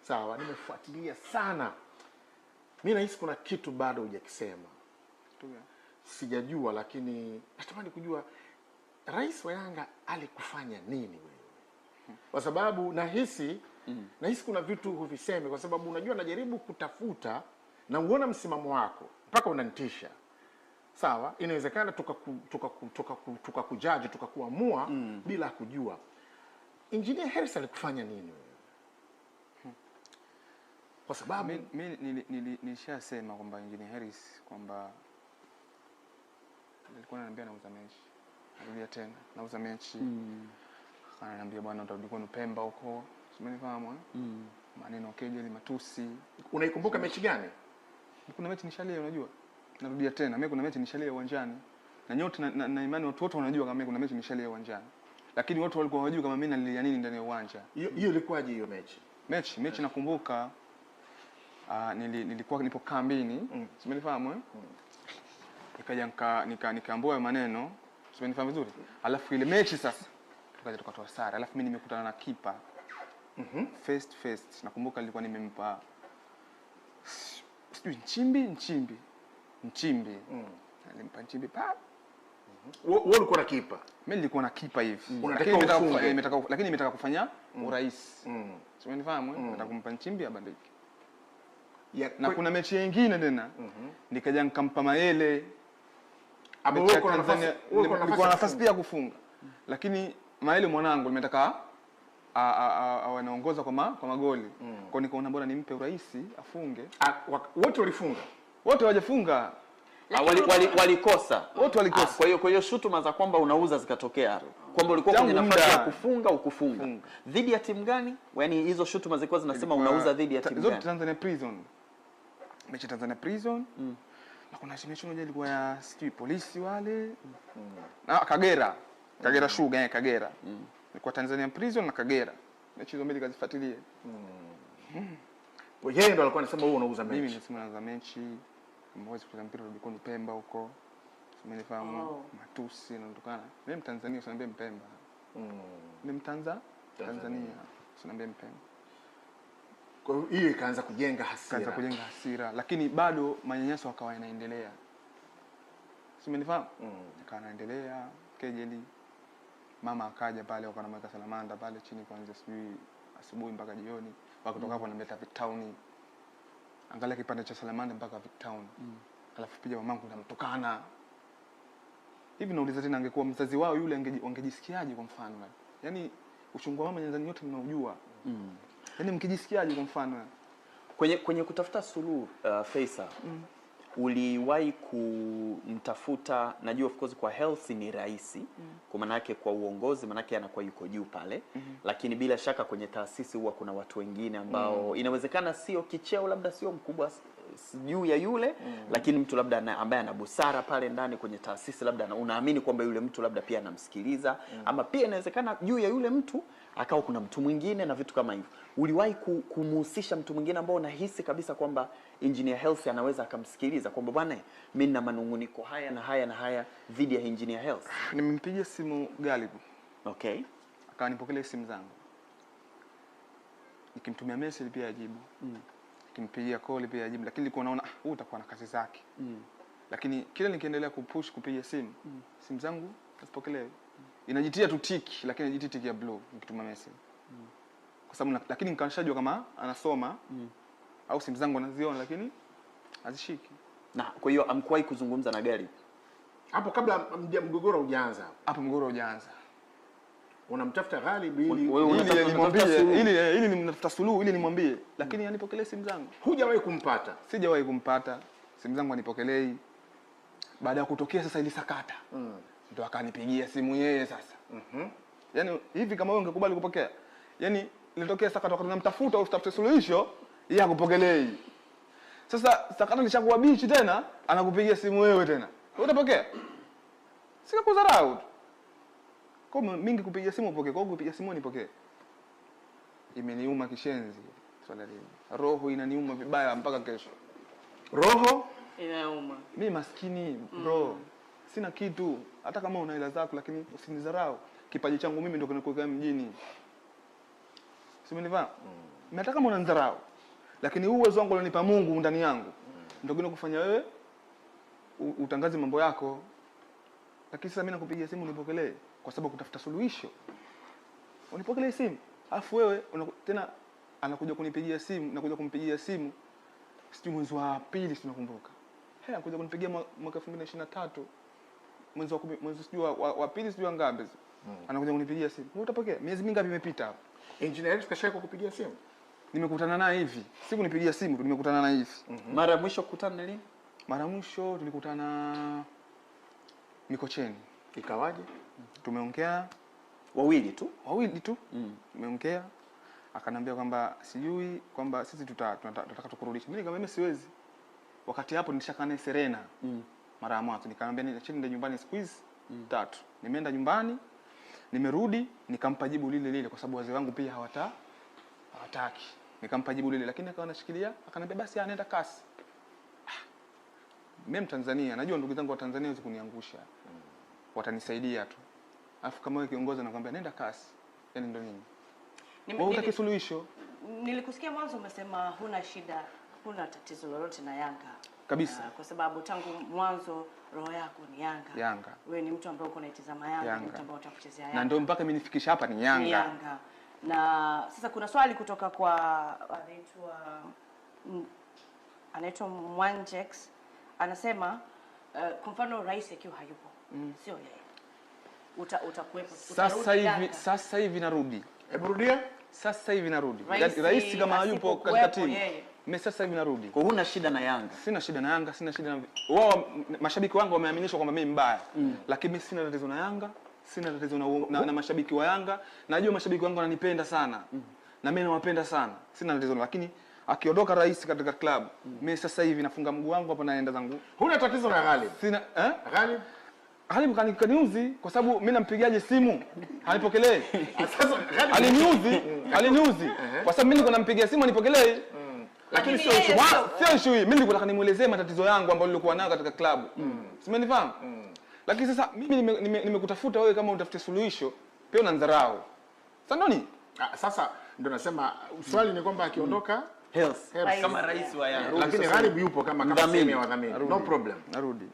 Sawa, nimefuatilia sana. Mimi nahisi kuna kitu bado hujakisema. Sijajua, lakini natamani kujua rais wa Yanga alikufanya nini wewe? Kwa sababu nahisi kuna vitu huviseme, kwa sababu unajua najaribu kutafuta na uona msimamo wako mpaka unanitisha. Sawa, inawezekana tukakujaji tukakuamua bila kujua. Engineer Hersi alikufanya nini wewe? Kwa sababu mimi nilishasema kwamba Engineer Hersi kwamba nilikuwa ananiambia nauza mechi. Narudia tena, nauza mechi. Ananiambia bwana utarudi kwenu Pemba huko. Umenifahamu maneno kejeli, matusi. Unaikumbuka mechi gani? Kuna mechi nishalia unajua. Narudia tena, mimi kuna mechi nishalia uwanjani. Na nyote na imani watu wote wanajua kama mimi kuna mechi nishalia uwanjani. Lakini watu walikuwa hawajui kama mimi nalilia nini ndani ya uwanja. Hiyo ilikuwaje hiyo mechi? Mechi nakumbuka nilikuwa nipo kambini. Umenifahamu Nikaja nikaambiwa maneno. Umenifahamu vizuri? Alafu ile mechi sasa tukaja tukatoa sare. Alafu mimi nimekutana na kipa. Face to face. Nakumbuka nilikuwa nimempa sijui Nchimbi. Nilimpa Nchimbi pa. Wewe ulikuwa na kipa? Mimi nilikuwa na kipa hivi. Lakini nimetaka kufanya urais. Umenifahamu nataka kumpa Nchimbi abandike. Na kuna mechi nyingine tena. Nikaja nikampa Mayele. Nilikuwa na nafasi pia kufunga. Lakini Mayele mwanangu nimetaka anaongoza kwa magoli. Kwa nikaona bora nimpe urais afunge. Wote walifunga. Wote hawajafunga. Walikosa. Wote walikosa. Kwa hiyo shutuma za kwamba unauza zikatokea. Kwamba ulikuwa kwenye nafasi ya kufunga ukufunga. Dhidi ya timu gani? Yaani hizo shutuma zilikuwa zinasema unauza dhidi ya timu gani? Zote Tanzania Prison. Mechi Tanzania Prison. Na kuna mechi moja ilikuwa ya sijui polisi wale. Na Kagera Sugar Kagera. Ilikuwa Tanzania Prison na Kagera. Mechi hizo mbili kazifuatilie. Yeye ndo alikuwa anasema wewe unauza mechi. Mimi nasema nauza mechi. Mwezi kucheza mpira ulikuwa ni Pemba huko. Umenifahamu matusi yanatokana. Mimi Mtanzania usiniambie Mpemba. Mimi Tanzania usiniambie Mpemba. Kwa hiyo ikaanza kujenga hasira. Lakini bado manyanyaso akawa yanaendelea. Umenifahamu? Akawa yanaendelea kejeli. Mama akaja pale wakanamweka salamanda pale chini kuanzia asubuhi mpaka jioni. Wakatoka hapo wanamleta Victown. Angalia kipande cha salamanda mpaka Victown. Alafu pia mamangu anamtukana. Hivi nauliza tena angekuwa mzazi wao yule angejisikiaje kwa mfano? Yaani uchungu wa mama Tanzania yote mnaujua. Yaani mkijisikiaje kwa mfano? Kwenye kutafuta suluhu Faisal. Uliwahi kumtafuta, najua of course kwa health ni rahisi, kwa maana yake kwa uongozi maana yake anakuwa yuko juu pale, lakini bila shaka kwenye taasisi huwa kuna watu wengine ambao inawezekana sio kicheo, labda sio mkubwa juu ya yule, lakini mtu labda ambaye ana busara pale ndani kwenye taasisi, labda unaamini kwamba yule mtu labda pia anamsikiliza, ama pia inawezekana juu ya yule mtu akao kuna mtu mwingine na vitu kama hivyo. Uliwahi kumhusisha mtu mwingine ambao unahisi kabisa kwamba Engineer Hersi anaweza akamsikiliza kwamba bwana mimi nina manunguniko haya na haya na haya dhidi ya Engineer Hersi? Nimempigia simu Galibu. Okay. Akanipokelea simu zangu. Nikimtumia message pia ajibu. Nikimpigia call pia ajibu, lakini nilikuwa naona huyu utakuwa na kazi zake. Lakini kila nikiendelea kupush kupiga simu, simu zangu hazipokelewi. Inajitia tu tiki, lakini inajitia tiki ya blue nikituma message. Kwa sababu lakini nikanishajua kama anasoma au simu zangu anaziona lakini hazishiki. Na kwa hiyo amkuwahi kuzungumza na Galibu hapo kabla mgogoro hujaanza? Hapo mgogoro hujaanza. Unamtafuta Galibu ili nimtafuta suluhu ili nimwambie, lakini anipokelee simu zangu. Hujawahi kumpata? Sijawahi kumpata. Simu zangu anipokelei. Baada ya kutokea sasa ili sakata. Ndio akanipigia simu yeye sasa. Yaani hivi kama wewe ungekubali kupokea? Yaani ilitokea sakata wakati tunamtafuta au tutafute suluhisho, yeye hakupokelei. Sasa sakata lishakuwa bichi tena, anakupigia simu wewe tena. Utapokea? Sikakudharau. Kama mingi kupigia simu upokee, kwa kupigia simu nipokee. Imeniuma kishenzi swala hili. Roho inaniuma vibaya mpaka kesho. Roho inauma. Mimi maskini bro. Sina kitu. Hata kama una hela zako lakini usinidharau. Kipaji changu mimi ndio kinakuweka mjini. Simenifahamu? hata kama unanidharau, lakini huu uwezo wangu alinipa Mungu ndani yangu ndio gani kufanya wewe utangaze mambo yako. Lakini sasa mimi nakupigia simu unipokelee kwa sababu kutafuta suluhisho. Unipokelee simu. Alafu wewe tena anakuja kunipigia simu, nakuja kumpigia simu sijui mwezi wa pili sinakumbuka. Anakuja kunipigia mwaka 2023 mwezi wa 10 mwezi sijui wa pili sijui ngapi. Anakuja kunipigia simu. Wewe utapokea? Miezi mingapi imepita hapo? Engineer tukashaka kukupigia simu. Nimekutana naye hivi. Siku nipigia simu tu nimekutana naye hivi. Mara mwisho kukutana lini? Mara mwisho tulikutana Mikocheni. Ikawaje? Tumeongea Wawili tu. Tumeongea. Akanambia kwamba sijui kwamba sisi tunataka tukurudisha. Mimi nikamwambia siwezi. Wakati hapo nilishaka naye Serena. Mara ya mwanzo nikamwambia niende nyumbani siku hizi 3. Nimeenda nyumbani, nimerudi, nikampa jibu lile kwa sababu wazee wangu pia hawataki. Nikampa jibu lile lakini akawa anashikilia, akaniambia basi anaenda kasi. Mimi Mtanzania, najua ndugu zangu wa Tanzania waweze kuniangusha. Watanisaidia tu. Alafu kama wewe kiongozi nakwambia nenda kasi. Yaani ndio nini? Wewe unataka suluhisho. Nilikusikia mwanzo umesema huna shida, huna tatizo lolote na Yanga. Kabisa. Kwa sababu tangu mwanzo roho yako ni Yanga. Wewe ni mtu ambaye uko unaitazama Yanga, ni mtu ambaye utakuchezea Yanga. Na ndio mpaka mimi nifikisha hapa ni Yanga. Na sasa kuna swali kutoka kwa anaitwa Mwanjex anasema kwa mfano rais akiwa hayupo sio yeye utakuepo sasa hivi narudi. Hebu rudia. Sasa hivi narudi. Rais kama hayupo katika timu. Mimi sasa hivi narudi. Kwa huna shida na Yanga? Sina shida na Yanga, sina shida na wao. Mashabiki wangu wameaminishwa kwamba mimi mbaya. Lakini mimi sina tatizo na Yanga, sina tatizo na mashabiki wa Yanga. Najua mashabiki wangu wananipenda sana. Na mimi nawapenda sana. Sina tatizo, lakini akiondoka rais katika club, mimi sasa hivi nafunga mguu wangu hapa naenda zangu. Huna tatizo na Ghalib? Sina Ghalib kaniuzi kwa sababu mimi nampigiaje simu hanipokelee. Sasa aliniuzi kwa sababu mimi niko nampigia simu hanipokelee. Lakini sio issue. Mimi nilikuwa nataka nimuelezee matatizo yangu ambayo nilikuwa nayo katika club. Simenifahamu? Lakini sasa mimi nimekutafuta wewe kama utafute suluhisho, pia unanidharau. Sasa nini? Sasa ndio nasema swali ni kwamba akiondoka Health kama rais wa Yanga. Lakini Ghalib yupo kama sehemu ya wadhamini. No problem. Narudi.